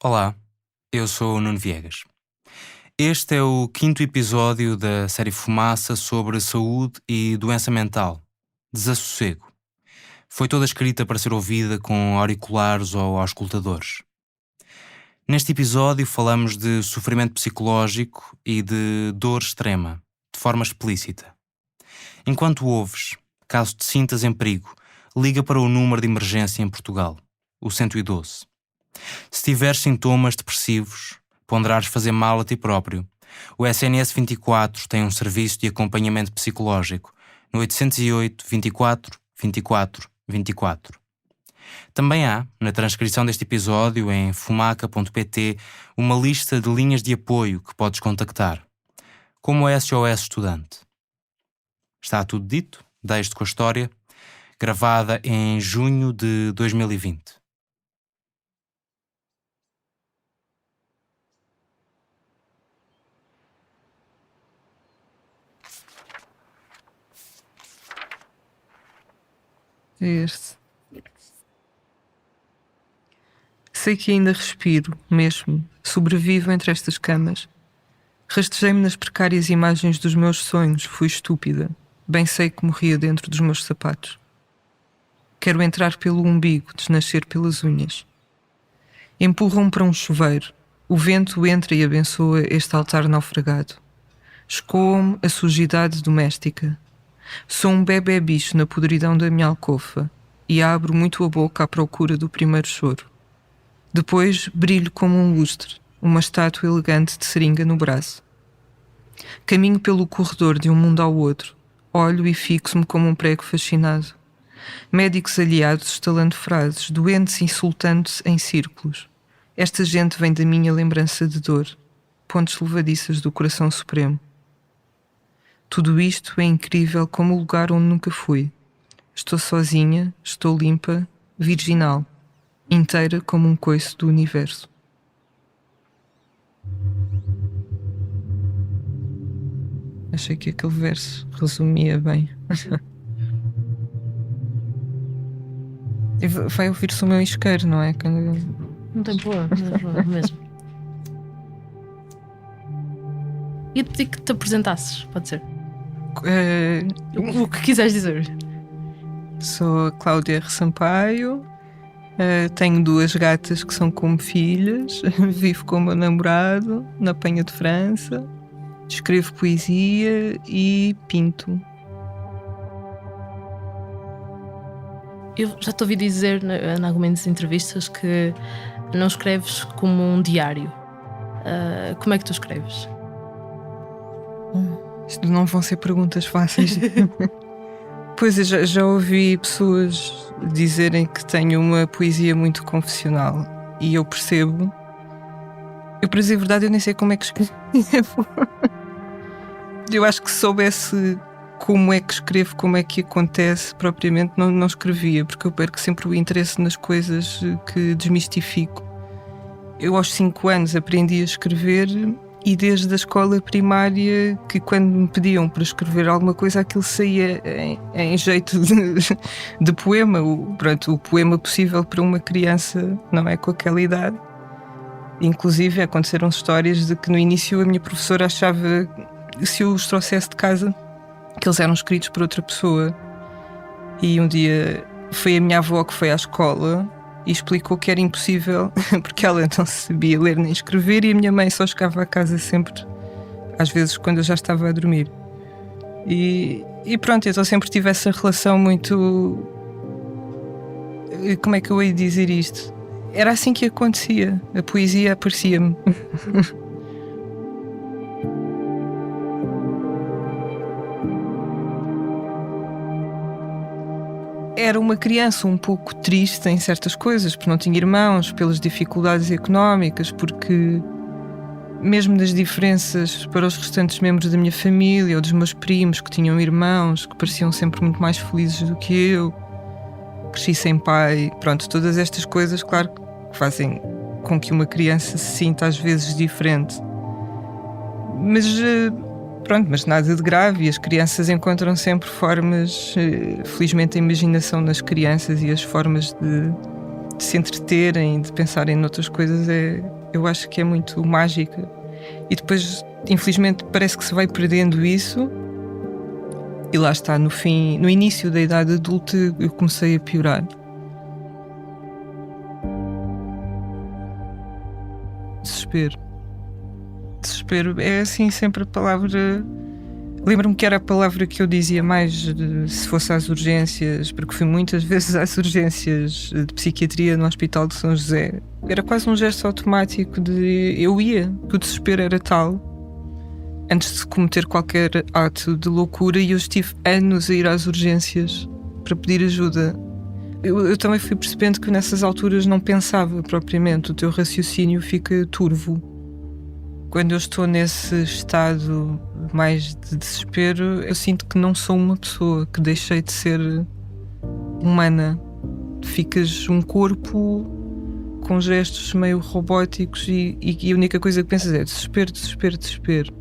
Olá, eu sou o Nuno Viegas. Este é o 5º episódio da série Fumaça sobre saúde e doença mental, Desassossego. Foi toda escrita para ser ouvida com auriculares ou auscultadores. Neste episódio falamos de sofrimento psicológico e de dor extrema, de forma explícita. Enquanto ouves, caso te sintas em perigo, liga para o número de emergência em Portugal, o 112. Se tiveres sintomas depressivos, ponderares fazer mal a ti próprio, o SNS 24 tem um serviço de acompanhamento psicológico no 808 24 24 24. Também há, na transcrição deste episódio em fumaca.pt, uma lista de linhas de apoio que podes contactar, como o SOS Estudante. Está tudo dito, deixo-te com a história, gravada em junho de 2020. É este. Sei que ainda respiro, mesmo, sobrevivo entre estas camas. Rastejei-me nas precárias imagens dos meus sonhos, fui estúpida. Bem sei que morria dentro dos meus sapatos. Quero entrar pelo umbigo, desnascer pelas unhas. Empurram-me para um chuveiro. O vento entra e abençoa este altar naufragado. Escoa-me a sujidade doméstica. Sou um bebé bicho na podridão da minha alcofa e abro muito a boca à procura do primeiro choro. Depois brilho como um lustre, uma estátua elegante de seringa no braço. Caminho pelo corredor de um mundo ao outro, olho e fixo-me como um prego fascinado. Médicos aliados estalando frases, doentes insultando-se em círculos. Esta gente vem da minha lembrança de dor, pontes levadiças do coração supremo. Tudo isto é incrível como o lugar onde nunca fui. Estou sozinha, estou limpa, virginal, inteira como um coice do universo. Achei que aquele verso resumia bem. E vai ouvir-se o meu isqueiro, não é? Não tem problema, mesmo. Ia-te pedir que te apresentasses, pode ser? O que quiseres dizer. Sou a Cláudia R. Sampaio, tenho 2 gatas que são como filhas, vivo com o meu namorado na Penha de França, escrevo poesia e pinto. Eu já te ouvi dizer em algumas entrevistas que não escreves como um diário. Como é que tu escreves? Isto não vão ser perguntas fáceis. Pois, eu já ouvi pessoas dizerem que tenho uma poesia muito confessional e eu percebo. Eu, para dizer a verdade, eu nem sei como é que escrevo. Eu acho que se soubesse como é que escrevo, como é que acontece propriamente, não escrevia, porque eu perco sempre o interesse nas coisas que desmistifico. Eu aos 5 anos aprendi a escrever e desde a escola primária que quando me pediam para escrever alguma coisa aquilo saía em jeito de poema, o poema possível para uma criança, não é, com aquela idade. Inclusive aconteceram histórias de que no início a minha professora achava que se eu os trouxesse de casa que eles eram escritos por outra pessoa. E um dia foi a minha avó que foi à escola e explicou que era impossível porque ela não sabia ler nem escrever e a minha mãe só chegava a casa sempre, às vezes quando eu já estava a dormir. E pronto, eu sempre tive essa relação muito... Como é que eu ia dizer isto? Era assim que acontecia, a poesia aparecia-me. Era uma criança um pouco triste em certas coisas, porque não tinha irmãos, pelas dificuldades económicas, porque mesmo das diferenças para os restantes membros da minha família ou dos meus primos que tinham irmãos, que pareciam sempre muito mais felizes do que eu, cresci sem pai, pronto, todas estas coisas, claro, que fazem com que uma criança se sinta às vezes diferente. Mas pronto, mas nada de grave e as crianças encontram sempre formas, felizmente a imaginação nas crianças e as formas de se entreterem, de pensarem noutras coisas, eu acho que é muito mágica. E depois, infelizmente, parece que se vai perdendo isso. E lá está, no início da idade adulta, eu comecei a piorar. Desespero. Desespero é assim sempre a palavra. Lembro-me que era a palavra que eu dizia mais se fosse às urgências, porque fui muitas vezes às urgências de psiquiatria no Hospital de São José. Era quase um gesto automático de eu ia, que o desespero era tal, antes de cometer qualquer ato de loucura, e eu estive anos a ir às urgências para pedir ajuda. Eu também fui percebendo que nessas alturas não pensava propriamente, o teu raciocínio fica turvo. Quando eu estou nesse estado mais de desespero, eu sinto que não sou uma pessoa, que deixei de ser humana. Ficas um corpo com gestos meio robóticos e a única coisa que pensas é desespero, desespero, desespero.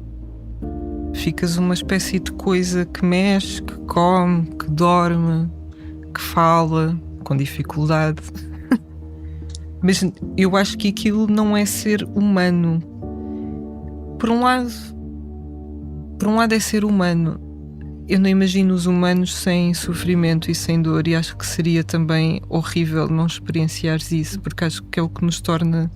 Ficas uma espécie de coisa que mexe, que come, que dorme, que fala, com dificuldade. Mas eu acho que aquilo não é ser humano. Por um lado é ser humano. Eu não imagino os humanos sem sofrimento e sem dor, e acho que seria também horrível não experienciares isso, porque acho que é o que nos torna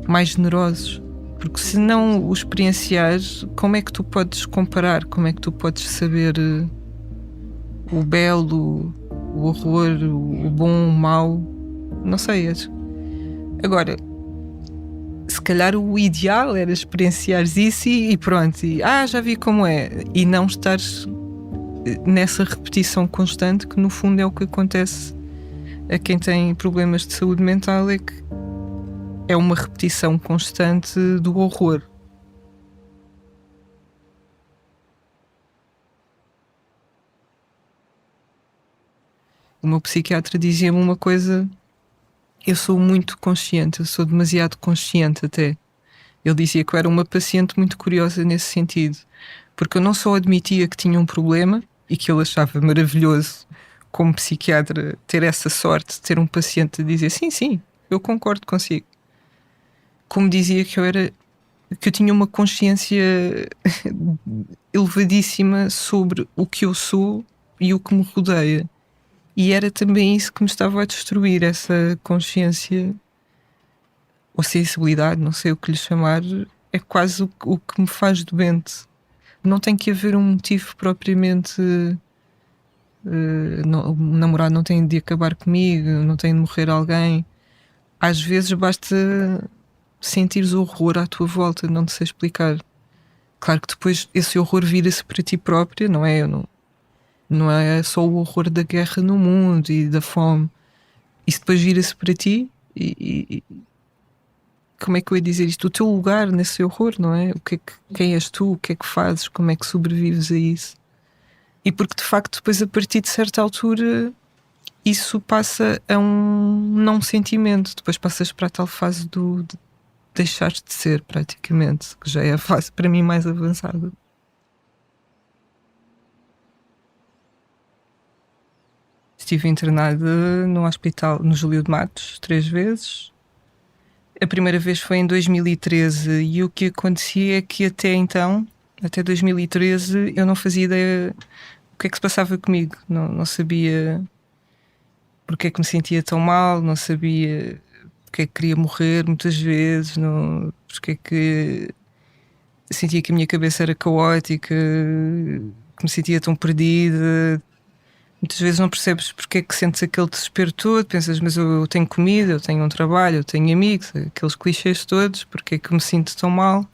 mais generosos. Porque se não o experienciares, como é que tu podes comparar? Como é que tu podes saber o belo, o horror, o bom, o mau? Não sei. Agora, se calhar o ideal era experienciares isso e pronto, já vi como é, e não estares nessa repetição constante, que no fundo é o que acontece a quem tem problemas de saúde mental, é que é uma repetição constante do horror. O meu psiquiatra dizia-me uma coisa: eu sou muito consciente, eu sou demasiado consciente até. Ele dizia que eu era uma paciente muito curiosa nesse sentido, porque eu não só admitia que tinha um problema, e que ele achava maravilhoso como psiquiatra ter essa sorte de ter um paciente a dizer sim, eu concordo consigo, como dizia que eu tinha uma consciência elevadíssima sobre o que eu sou e o que me rodeia. E era também isso que me estava a destruir, essa consciência ou sensibilidade, não sei o que lhe chamar, é quase o que me faz doente. Não tem que haver um motivo propriamente. O namorado não tem de acabar comigo, não tem de morrer alguém. Às vezes basta sentires horror à tua volta, não te sei explicar. Claro que depois esse horror vira-se para ti própria, não é? Não é só o horror da guerra no mundo e da fome. Isso depois vira-se para ti e como é que eu ia dizer isto? O teu lugar nesse horror, não é? Quem és tu? O que é que fazes? Como é que sobrevives a isso? E porque de facto depois, a partir de certa altura, isso passa a um não sentimento. Depois passas para a tal fase de deixares de ser, praticamente, que já é a fase para mim mais avançada. Estive internada no hospital, no Júlio de Matos, 3 vezes. A primeira vez foi em 2013 e o que acontecia é que até 2013, eu não fazia ideia o que é que se passava comigo. Não sabia porque é que me sentia tão mal, não sabia porque é que queria morrer muitas vezes, porque é que sentia que a minha cabeça era caótica, que me sentia tão perdida. Muitas vezes não percebes porque é que sentes aquele desespero todo, pensas, mas eu tenho comida, eu tenho um trabalho, eu tenho amigos, aqueles clichês todos, porque é que me sinto tão mal?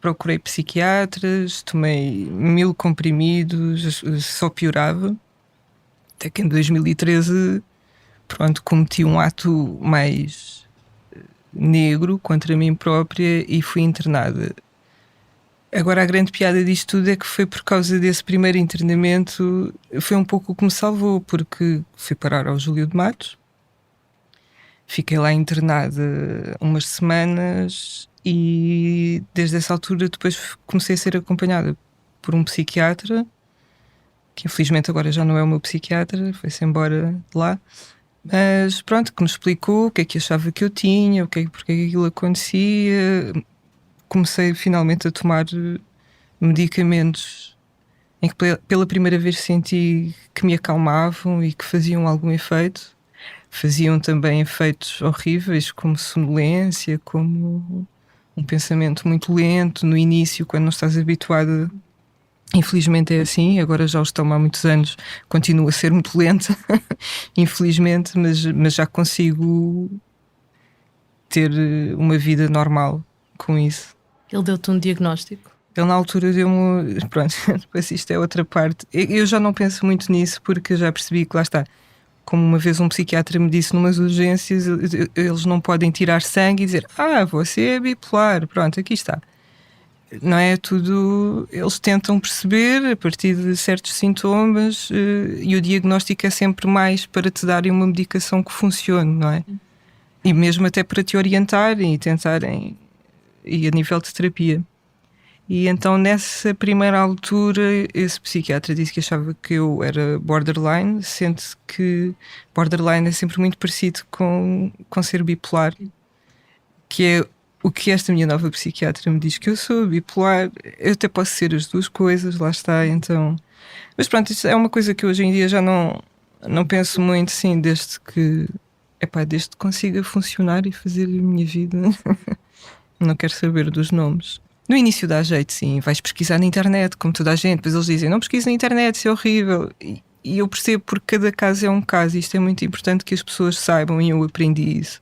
Procurei psiquiatras, tomei 1000 comprimidos, só piorava. Até que em 2013, pronto, cometi um ato mais negro contra mim própria e fui internada. Agora, a grande piada disto tudo é que foi por causa desse primeiro internamento, foi um pouco o que me salvou, porque fui parar ao Júlio de Matos, fiquei lá internada umas semanas e desde essa altura depois comecei a ser acompanhada por um psiquiatra, que infelizmente agora já não é o meu psiquiatra, foi-se embora de lá, Mas pronto, que me explicou o que é que achava que eu tinha, porque é que aquilo acontecia. Comecei finalmente a tomar medicamentos em que pela primeira vez senti que me acalmavam e que faziam algum efeito. Faziam também efeitos horríveis, como sonolência, como um pensamento muito lento no início, quando não estás habituada. Infelizmente é assim, agora já os tomo há muitos anos, continua a ser muito lenta, infelizmente, mas já consigo ter uma vida normal com isso. Ele deu-te um diagnóstico? Ele na altura deu-me. Pronto, depois isto é outra parte. Eu já não penso muito nisso porque eu já percebi que lá está. Como uma vez um psiquiatra me disse numas urgências, eles não podem tirar sangue e dizer: você é bipolar, pronto, aqui está. Não é tudo. Eles tentam perceber a partir de certos sintomas e o diagnóstico é sempre mais para te darem uma medicação que funcione, não é? E mesmo até para te orientarem e tentarem, e a nível de terapia. E então nessa primeira altura esse psiquiatra disse que achava que eu era borderline, sendo que borderline é sempre muito parecido com ser bipolar, que é o que esta minha nova psiquiatra me diz que eu sou bipolar. Eu até posso ser as duas coisas, lá está, então. Mas pronto, isso é uma coisa que hoje em dia já não penso muito, sim, desde que consiga funcionar e fazer a minha vida. Não quero saber dos nomes. No início dá jeito, sim, vais pesquisar na internet, como toda a gente, depois eles dizem: não pesquise na internet, isso é horrível. E eu percebo, porque cada caso é um caso, e isto é muito importante que as pessoas saibam, e eu aprendi isso.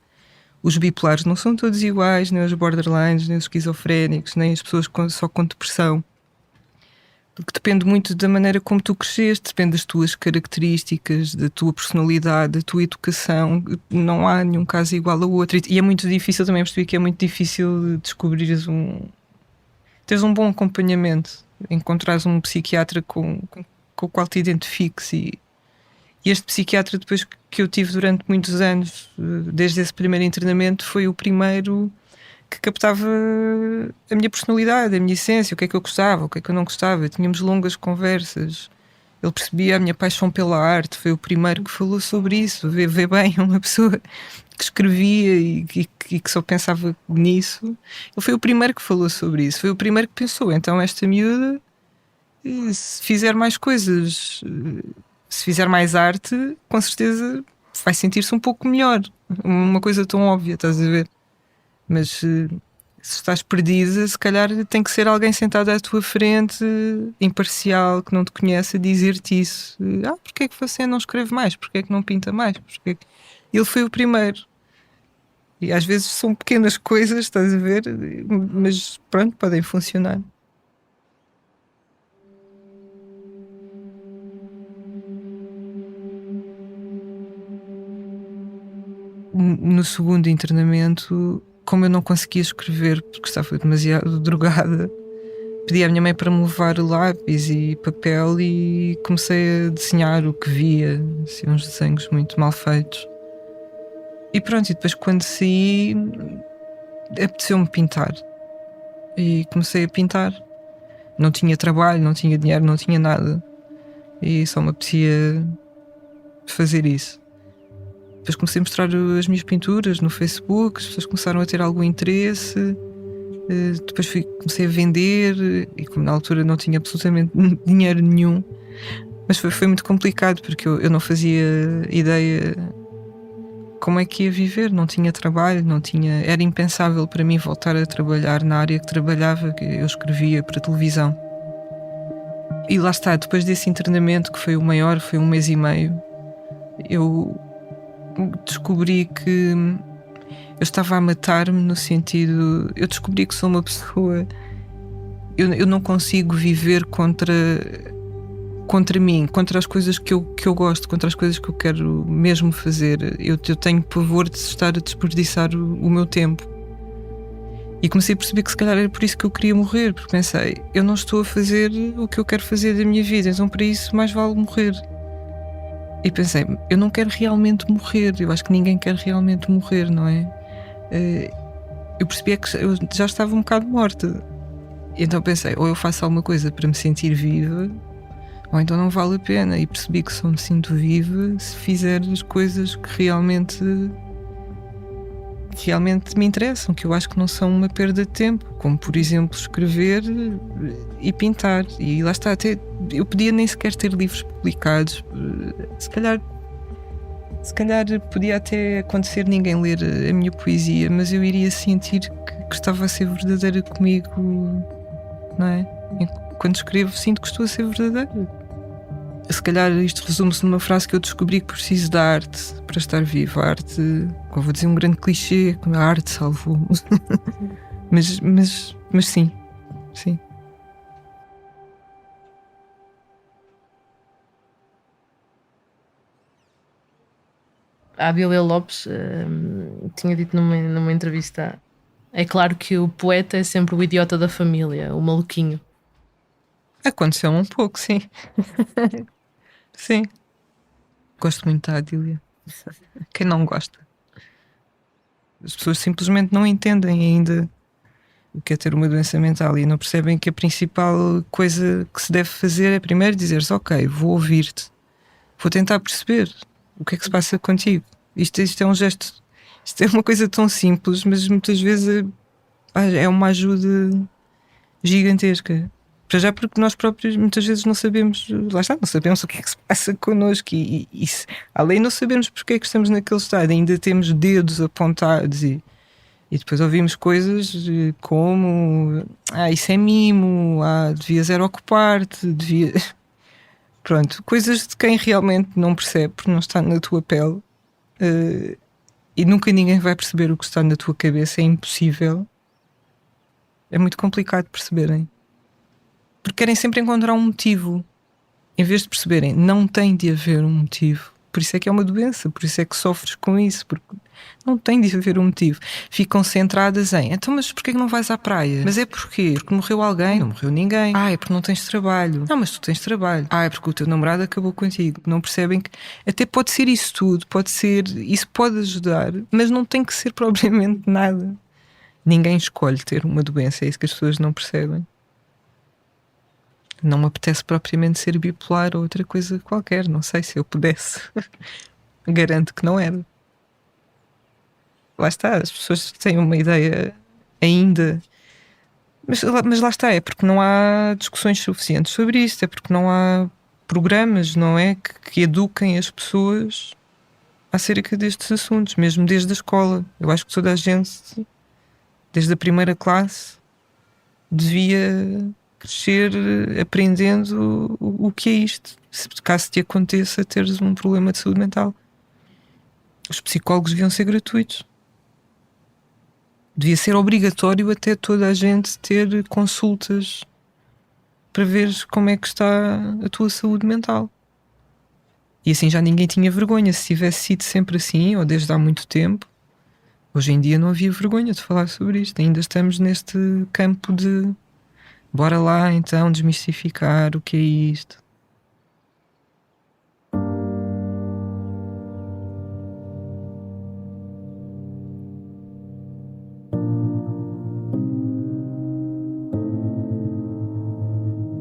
Os bipolares não são todos iguais, nem os borderlines, nem os esquizofrénicos, nem as pessoas só com depressão. Porque depende muito da maneira como tu cresceste, depende das tuas características, da tua personalidade, da tua educação. Não há nenhum caso igual ao outro. E é muito difícil, também percebi que é muito difícil descobrires teres um bom acompanhamento, encontrares um psiquiatra com o qual te identifiques. E este psiquiatra, depois que eu tive durante muitos anos, desde esse primeiro internamento, foi o primeiro que captava a minha personalidade, a minha essência, o que é que eu gostava, o que é que eu não gostava. Tínhamos longas conversas. Ele percebia a minha paixão pela arte, foi o primeiro que falou sobre isso. Vê bem, uma pessoa que escrevia e que só pensava nisso. Ele foi o primeiro que falou sobre isso, foi o primeiro que pensou: então esta miúda, se fizer mais coisas, se fizer mais arte, com certeza vai sentir-se um pouco melhor. Uma coisa tão óbvia, estás a ver? Mas se estás perdida, se calhar tem que ser alguém sentado à tua frente, imparcial, que não te conhece, a dizer-te isso. Porque é que você não escreve mais? Porque é que não pinta mais? Ele foi o primeiro. E às vezes são pequenas coisas, estás a ver? Mas pronto, podem funcionar. No segundo internamento, como eu não conseguia escrever porque estava demasiado drogada, pedi à minha mãe para me levar lápis e papel e comecei a desenhar o que via, assim, uns desenhos muito mal feitos. E pronto, e depois quando saí, apeteceu-me pintar. E comecei a pintar. Não tinha trabalho, não tinha dinheiro, não tinha nada. E só me apetecia fazer isso. Depois comecei a mostrar as minhas pinturas no Facebook, as pessoas começaram a ter algum interesse. Depois comecei a vender, e como na altura não tinha absolutamente dinheiro nenhum, mas foi muito complicado, porque eu não fazia ideia como é que ia viver, não tinha trabalho, era impensável para mim voltar a trabalhar na área que trabalhava, que eu escrevia para televisão. E lá está, depois desse internamento, que foi o maior, foi 1 mês e meio, eu descobri que eu estava a matar-me, no sentido, eu descobri que sou uma pessoa, eu não consigo viver contra mim, contra as coisas que eu gosto, contra as coisas que eu quero mesmo fazer. Eu tenho pavor de estar a desperdiçar o meu tempo. E comecei a perceber que se calhar era por isso que eu queria morrer, porque pensei: eu não estou a fazer o que eu quero fazer da minha vida, então para isso mais vale morrer. E pensei: eu não quero realmente morrer, eu acho que ninguém quer realmente morrer, não é? Eu percebi que eu já estava um bocado morta. Então pensei: ou eu faço alguma coisa para me sentir viva, ou então não vale a pena. E percebi que só me sinto viva se fizer as coisas que realmente me interessam, que eu acho que não são uma perda de tempo, como por exemplo escrever e pintar. E lá está, até eu podia nem sequer ter livros publicados, se calhar podia até acontecer ninguém ler a minha poesia, mas eu iria sentir que estava a ser verdadeira comigo, não é? Quando escrevo sinto que estou a ser verdadeira. Se calhar isto resume-se numa frase que eu descobri: que preciso da arte para estar vivo. A arte, como vou dizer um grande clichê, a arte salvou-me. mas sim. A Abília Lopes tinha dito numa entrevista: é claro que o poeta é sempre o idiota da família, o maluquinho. Aconteceu um pouco, sim. Sim. Gosto muito da Adília. Quem não gosta? As pessoas simplesmente não entendem ainda o que é ter uma doença mental e não percebem que a principal coisa que se deve fazer é primeiro dizer-se: ok, vou ouvir-te, vou tentar perceber o que é que se passa contigo. Isto é um gesto, isto é uma coisa tão simples, mas muitas vezes é uma ajuda gigantesca. Para já, porque nós próprios muitas vezes não sabemos, lá está, não sabemos o que é que se passa connosco e além de não sabermos porque é que estamos naquele estado, ainda temos dedos apontados e depois ouvimos coisas como: isso é mimo, devias era ocupar-te, pronto, coisas de quem realmente não percebe porque não está na tua pele, e nunca ninguém vai perceber o que está na tua cabeça, é impossível, é muito complicado perceberem. Porque querem sempre encontrar um motivo, em vez de perceberem, não tem de haver um motivo. Por isso é que é uma doença, por isso é que sofres com isso, porque não tem de haver um motivo. Ficam centradas em: então, mas porquê que não vais à praia? Mas é porquê? Porque morreu alguém? Não morreu ninguém. É porque não tens trabalho. Não, mas tu tens trabalho. É porque o teu namorado acabou contigo. Não percebem que até pode ser isso tudo, isso pode ajudar, mas não tem que ser propriamente nada. Ninguém escolhe ter uma doença, é isso que as pessoas não percebem. Não me apetece propriamente ser bipolar ou outra coisa qualquer. Não sei, se eu pudesse. Garanto que não era. Lá está, as pessoas têm uma ideia ainda. Mas lá está, é porque não há discussões suficientes sobre isto, é porque não há programas, não é? Que eduquem as pessoas acerca destes assuntos, mesmo desde a escola. Eu acho que toda a gente, desde a primeira classe, devia crescer aprendendo o que é isto, se caso te aconteça teres um problema de saúde mental. Os psicólogos deviam ser gratuitos, devia ser obrigatório até toda a gente ter consultas para ver como é que está a tua saúde mental. E assim já ninguém tinha vergonha. Se tivesse sido sempre assim, ou desde há muito tempo, hoje em dia não havia vergonha de falar sobre isto. Ainda estamos neste campo de: bora lá então desmistificar o que é isto.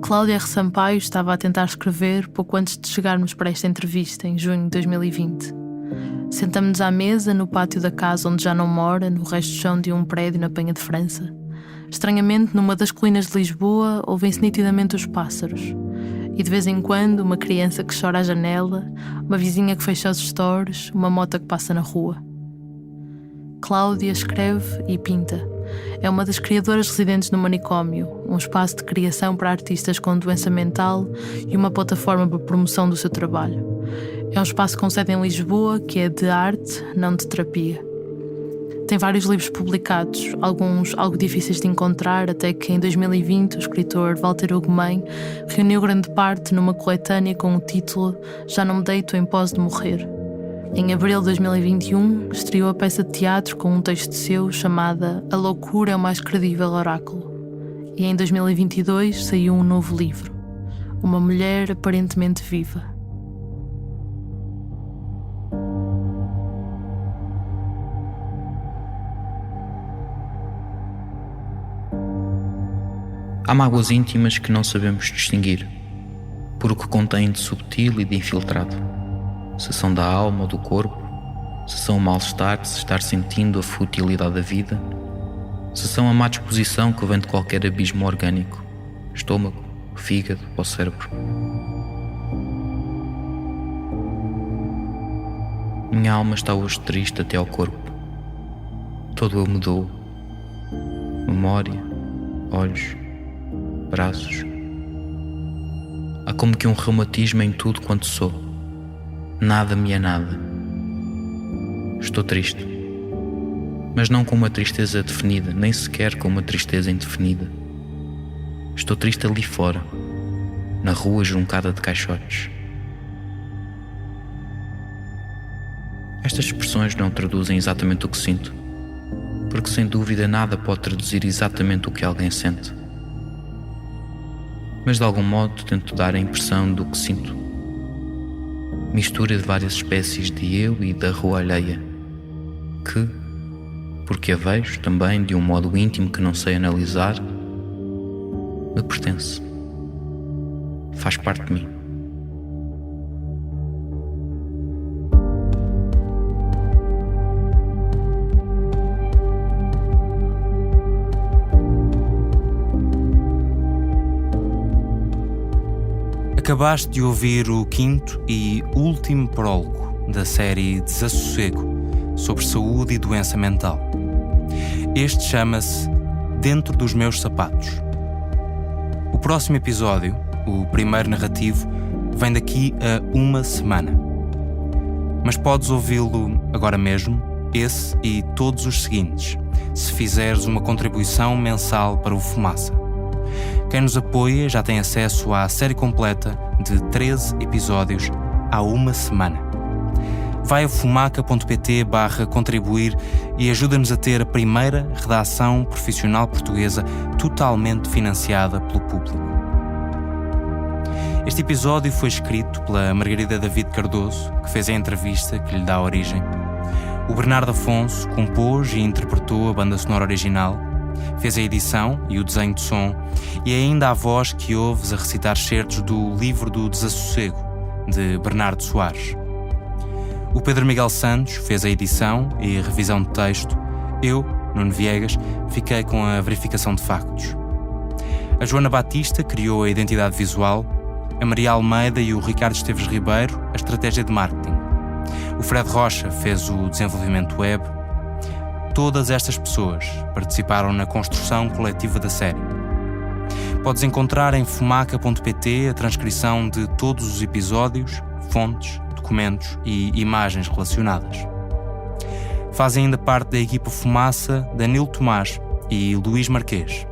Cláudia R. Sampaio estava a tentar escrever pouco antes de chegarmos para esta entrevista, em junho de 2020. Sentamos-nos à mesa no pátio da casa onde já não mora, no resto de chão de um prédio na Penha de França. Estranhamente, numa das colinas de Lisboa, ouvem-se nitidamente os pássaros. E de vez em quando, uma criança que chora à janela, uma vizinha que fecha os stores, uma moto que passa na rua. Cláudia escreve e pinta. É uma das criadoras residentes no Manicômio, um espaço de criação para artistas com doença mental e uma plataforma para promoção do seu trabalho. É um espaço com sede em Lisboa, que é de arte, não de terapia. Tem vários livros publicados, alguns algo difíceis de encontrar, até que em 2020 o escritor Walter Ugumem reuniu grande parte numa coletânea com o título Já não me deito em pose de morrer. Em abril de 2021 estreou a peça de teatro com um texto seu chamada A Loucura é o mais credível oráculo. E em 2022 saiu um novo livro, Uma Mulher Aparentemente Viva. Há mágoas íntimas que não sabemos distinguir. por o que contém de subtil e de infiltrado, se são da alma ou do corpo, se são o mal-estar de se estar sentindo a futilidade da vida, se são a má disposição que vem de qualquer abismo orgânico, estômago, fígado ou cérebro. Minha alma está hoje triste até ao corpo. Todo eu mudou. Memória, olhos, braços. Há como que um reumatismo em tudo quanto sou. Nada me é nada. Estou triste. Mas não com uma tristeza definida, nem sequer com uma tristeza indefinida. Estou triste ali fora, na rua juncada de caixotes. Estas expressões não traduzem exatamente o que sinto, porque sem dúvida nada pode traduzir exatamente o que alguém sente. Mas de algum modo tento dar a impressão do que sinto. Mistura de várias espécies de eu e da rua alheia, que, porque a vejo também de um modo íntimo que não sei analisar, me pertence. Faz parte de mim. Acabaste de ouvir o quinto e último prólogo da série Desassossego, sobre saúde e doença mental. Este chama-se Dentro dos Meus Sapatos. O próximo episódio, o primeiro narrativo, vem daqui a uma semana. Mas podes ouvi-lo agora mesmo, esse e todos os seguintes, se fizeres uma contribuição mensal para o Fumaça. Quem nos apoia já tem acesso à série completa de 13 episódios há uma semana. Vai a fumaca.pt/contribuir e ajuda-nos a ter a primeira redação profissional portuguesa totalmente financiada pelo público. Este episódio foi escrito pela Margarida David Cardoso, que fez a entrevista que lhe dá origem. O Bernardo Afonso compôs e interpretou a banda sonora original, fez a edição e o desenho de som e ainda a voz que ouves a recitar certos do Livro do Desassossego, de Bernardo Soares. O Pedro Miguel Santos fez a edição e a revisão de texto. Eu, Nuno Viegas, fiquei com a verificação de factos. A Joana Batista criou a identidade visual, a Maria Almeida e o Ricardo Esteves Ribeiro a estratégia de marketing. O Fred Rocha fez o desenvolvimento web. Todas estas pessoas participaram na construção coletiva da série. Podes encontrar em fumaca.pt a transcrição de todos os episódios, fontes, documentos e imagens relacionadas. Fazem ainda parte da equipa Fumaça Danilo Tomás e Luís Marquês.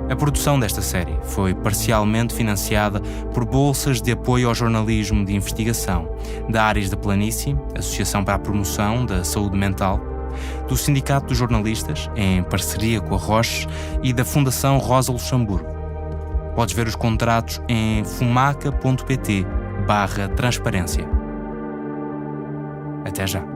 A produção desta série foi parcialmente financiada por bolsas de apoio ao jornalismo de investigação da Ares da Planície, Associação para a Promoção da Saúde Mental, do Sindicato dos Jornalistas, em parceria com a Roche, e da Fundação Rosa Luxemburgo. Podes ver os contratos em fumaca.pt/transparência. Até já.